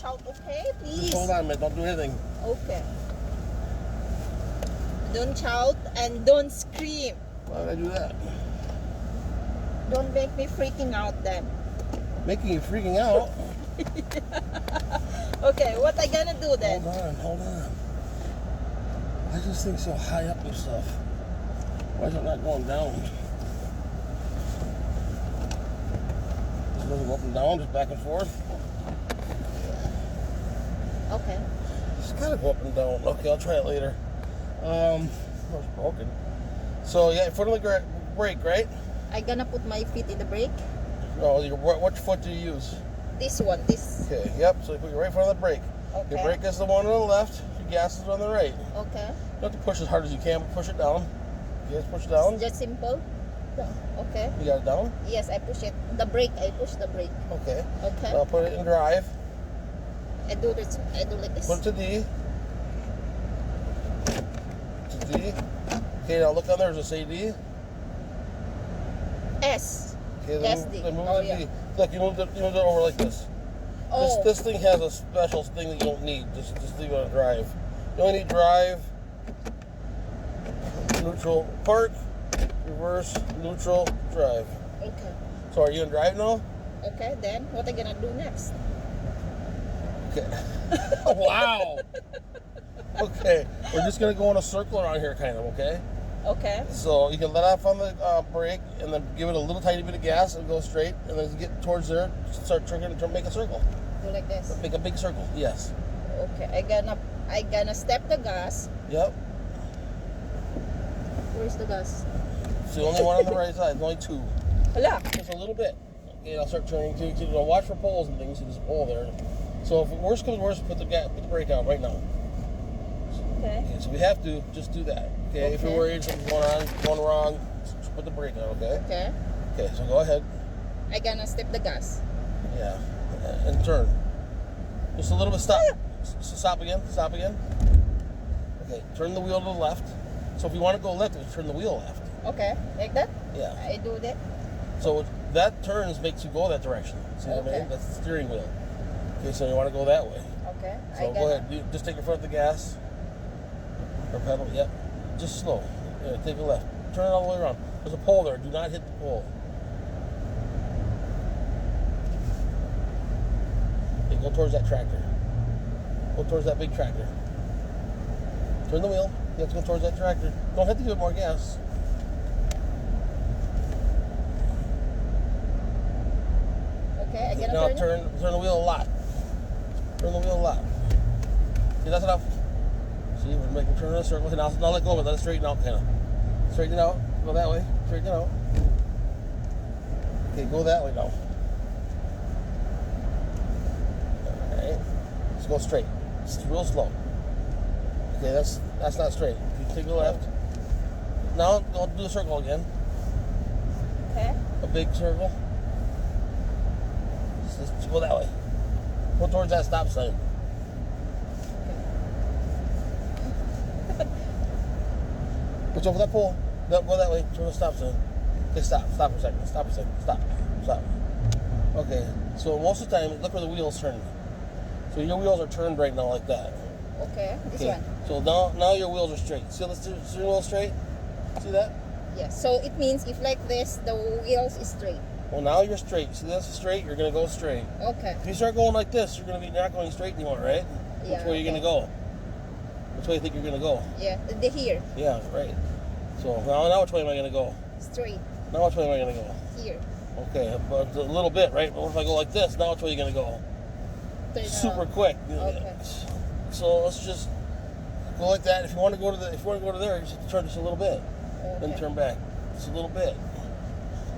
shout, okay? Please. Just hold on, man. Don't do anything. Okay. Don't shout and don't scream. Why would I do that? Don't make me freaking out then. Making you freaking out? Okay, what I gonna do then? Hold on. Why is this thing so high up and stuff? Why is it not going down? It doesn't go up and down, just back and forth. Okay. It's gotta go up and down. Okay, I'll try it later. It's broken. So yeah, foot on the brake, right? I gonna put my feet in the brake. No, which foot do you use? This one, this. Okay, yep. So you put your right foot on the brake. Okay. Your brake is the one on the left. Your gas is on the right. Okay. You have to push as hard as you can, but push it down. Okay, let's push it down. It's just simple. Yeah. Okay. You got it down? Yes, I push it. The brake, I push the brake. Okay. Okay. Now put it in drive. I do this. I do like this. Put it to D. To D. Okay, now look on there. Does it say D? S. Okay, SD. then move Oh, to yeah. D. Look, you moved it over like this. Oh. This thing has a special thing that you don't need. Just leave it on drive. You only need drive, neutral, park, reverse, neutral, drive. Okay. So are you in drive now? Okay, then what I gonna do next? Okay. Wow. Okay, we're just gonna go in a circle around here, kind of. Okay. Okay. So you can let off on the brake and then give it a little tiny bit of gas and go straight, and then get towards there, start triggering to make a circle. Do like this. Make a big circle. Yes. Okay. I gonna step the gas. Yep. Where's the gas? It's the only one on the right side. There's only two. Hala. Just a little bit. Okay, I'll start turning to watch for poles and things. See this pole there. So if worst comes worst, put the brake on right now. Okay. Okay, so we have to just do that. Okay, if you're worried something's going wrong, just put the brake on. Okay. Okay. Okay, so go ahead. I gonna step the gas. Yeah, and turn. Just a little bit. Stop. Stop again. Stop again. Okay, turn the wheel to the left. So if you want to go left, turn the wheel left. Okay, like that. Yeah. I do that. So that turns makes you go that direction. See what I Okay. mean? That's the steering wheel. Okay, so you want to go that way. Okay. So go ahead. Just take your foot off the gas. Or pedal. Yep. Just slow. Yeah, take a left. Turn it all the way around. There's a pole there. Do not hit the pole. Okay, go towards that tractor. Go towards that big tractor. Turn the wheel. You have to go towards that tractor. Don't have to give it more gas. Okay, I gonna Now turn it. turn the wheel a lot. Turn the wheel a lot. See, that's enough. See, we're making turn in a circle. Now let go of it. Let it straighten out, kind of. Straighten it out. Go that way. Straighten it out. Okay, go that way now. All right. Let's go straight. It's real slow. Okay, that's not straight. You take the left. Now go do a circle again. Okay. A big circle. Just go that way. Go towards that stop sign. Push over that pole. Go that way. Turn the stop sign. Okay, stop. Stop for a second. Stop for a second. Stop. Stop. Okay. So most of the time, look where the wheels turn. So your wheels are turned right now like that. Okay. This Okay. one. So now your wheels are straight. See the steering wheel straight? See that? Yes. So it means if like this, the wheels is straight. Well, now you're straight. See this is straight? You're going to go straight. Okay. If you start going like this, you're not going straight anymore, right? Yeah, Which way are you going to go? Which way do you think you're going to go? Yeah. The here. Yeah, right. So now which way am I going to go? Straight. Now which way am I going to go? Here. Okay, but a little bit, right? But what if I go like this? Now which way are you going to go? Turn Super around. quick. Okay. So let's just go like that. If you want to go to there, you just have to turn just a little bit. Then Okay. turn back. Just a little bit.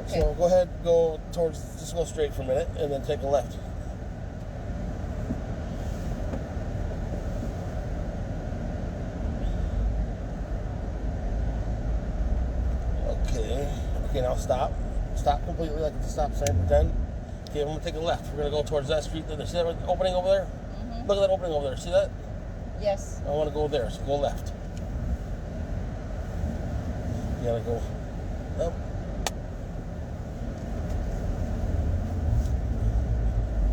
Okay. So go ahead, just go straight for a minute, and then take a left. Okay, now stop. Stop completely, like it's a stop sign, pretend. Okay, I'm gonna take a left. We're gonna go towards that street. See that opening over there? Mm-hmm. Look at that opening over there. See that? Yes. I want to go there, so go left. You gotta go up.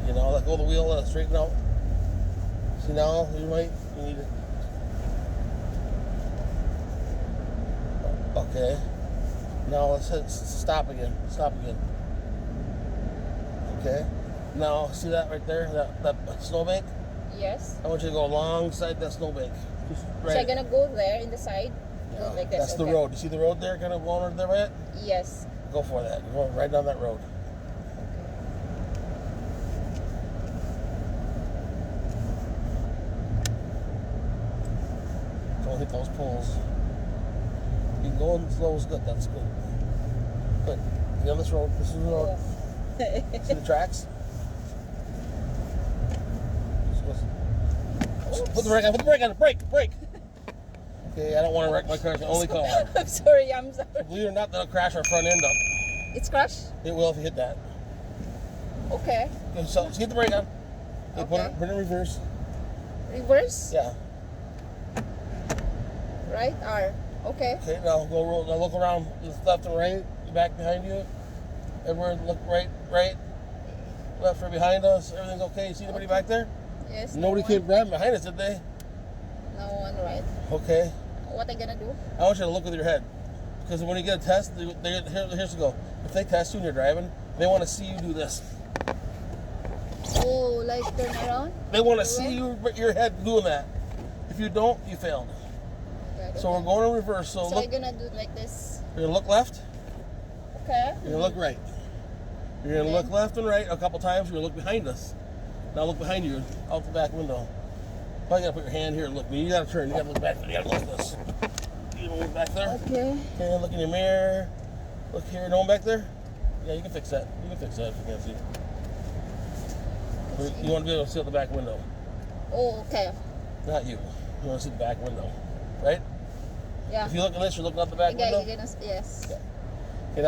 You know, let go of the wheel, let it straighten out. See now, you need to. Okay. Now let's hit stop again. Stop again. Okay. Now see that right there, that snowbank? Yes. I want you to go alongside that snowbank. Just right. So I'm gonna go there in the side. Yeah, Go like this. that's the road. You see the road there, kind of going over there, right? Yes. Go for that. You're going right down that road. Don't hit those poles. You can go in slow is good. That's good. Good. Get on this road. This is the road. See the tracks? Put the brake on. Put the brake on. Brake. Okay, I don't want to wreck my car. It's the only car. I'm sorry. Believe it or not, that'll crash our front end up. It's crashed? It will if you hit that. Okay. Okay, so hit the brake on. Okay, Okay. Put it in reverse. Reverse? Yeah. Right? R. Okay. Okay, now go roll. Now look around, left and right, back behind you. Everywhere, look right, left or behind us. Everything's okay. You see anybody back there? Yes. Nobody came right behind us, did they? No one, right? Okay. What I gonna do? I want you to look with your head, because when you get a test, here's to go. If they test you and you're driving, they want to see you do this. Oh, like turn around? They want to see your head doing that. If you don't, you failed. Okay, So we're going in reverse. So So look. I'm gonna do it like this. You're gonna look left. Okay. You're gonna look right. You're gonna look left and right a couple times. You're gonna look behind us. Now look behind you, out the back window. Probably gotta put your hand here and look. You gotta turn. You gotta look back. You gotta look like this. You know back there. Okay. Okay. Look in your mirror. Look here. No one back there. Yeah, you can fix that. You can fix that if you can't see. You want to be able to see out the back window. Oh, okay. Not you. You want to see the back window, right? Yeah. If you look at this, you're looking out the back window. Yes. Okay. Okay,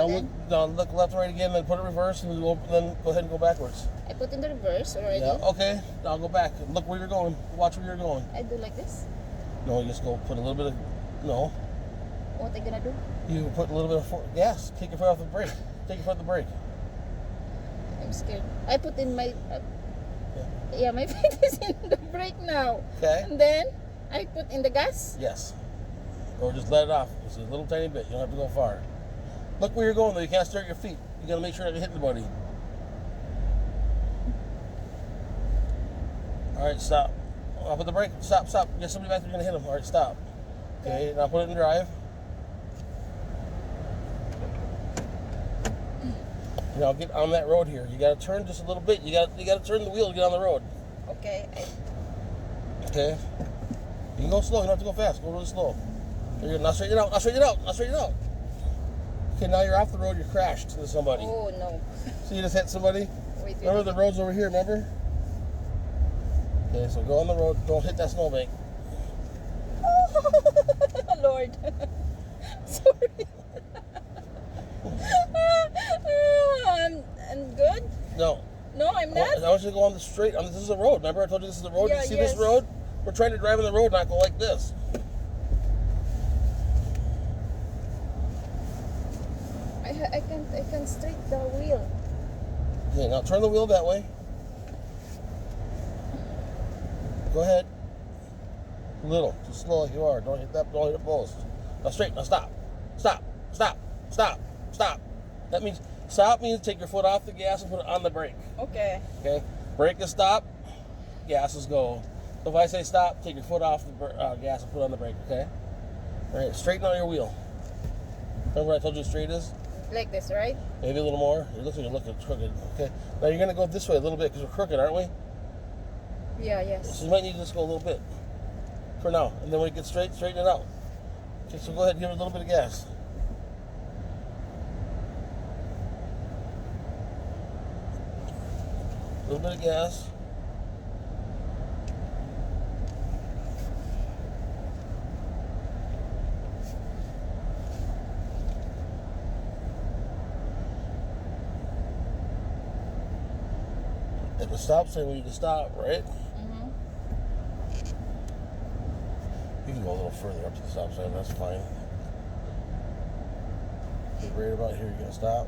now look left, right again, then put it reverse, and then go ahead and go backwards. I put in the reverse already. Yeah, okay. Now go back. Look where you're going. Watch where you're going. I do like this. No, you just go put a little bit of, no. What I gonna do? You put a little bit of gas. Take your foot off the brake. Take your foot off the brake. I'm scared. I put in my, yeah, my feet is in the brake now. Okay. And then I put in the gas. Yes. Or just let it off. It's a little tiny bit. You don't have to go far. Look where you're going though. You can't start your feet. You gotta make sure you're not hitting anybody. All right, stop. I'll put the brake. Stop. Get somebody back there. You're gonna hit them. All right, stop. Okay, now put it in drive. Now get on that road here. You gotta turn just a little bit. You gotta turn the wheel to get on the road. Okay. Okay. You can go slow. You don't have to go fast. Go really slow. Now straighten it out. Now straighten it out. Okay, now you're off the road. You crashed into somebody. Oh no. So you just hit somebody. Wait. Remember the road's over here. Remember? Okay, so go on the road. Don't hit that snowbank. Lord. Sorry. I'm good? No. No, I'm not. I want you to go on the straight. This is the road. Remember I told you this is the road? Yeah, You see yes. this road? We're trying to drive on the road, not go like this. I can straight the wheel. Okay, now turn the wheel that way. Go ahead. A little. Just slow like you are. Don't hit that. Don't hit the post. Now straight. Now stop. Stop. That means stop means take your foot off the gas and put it on the brake. Okay. Okay. Brake is stop. Gas is go. So if I say stop, take your foot off the gas and put it on the brake. Okay. All right. Straighten out your wheel. Remember what I told you straight is? Like this, right? Maybe a little more. It looks like you're looking crooked. Okay. Now you're gonna go this way a little bit because we're crooked, aren't we? Yeah, yes. So you might need to just go a little bit for now, and then when you get straighten it out. Okay, so go ahead and give it a little bit of gas. A little bit of gas. At the stop sign, we need to stop, right? Mm-hmm. You can go a little further up to the stop sign, that's fine. Okay, right about here, you're gonna stop.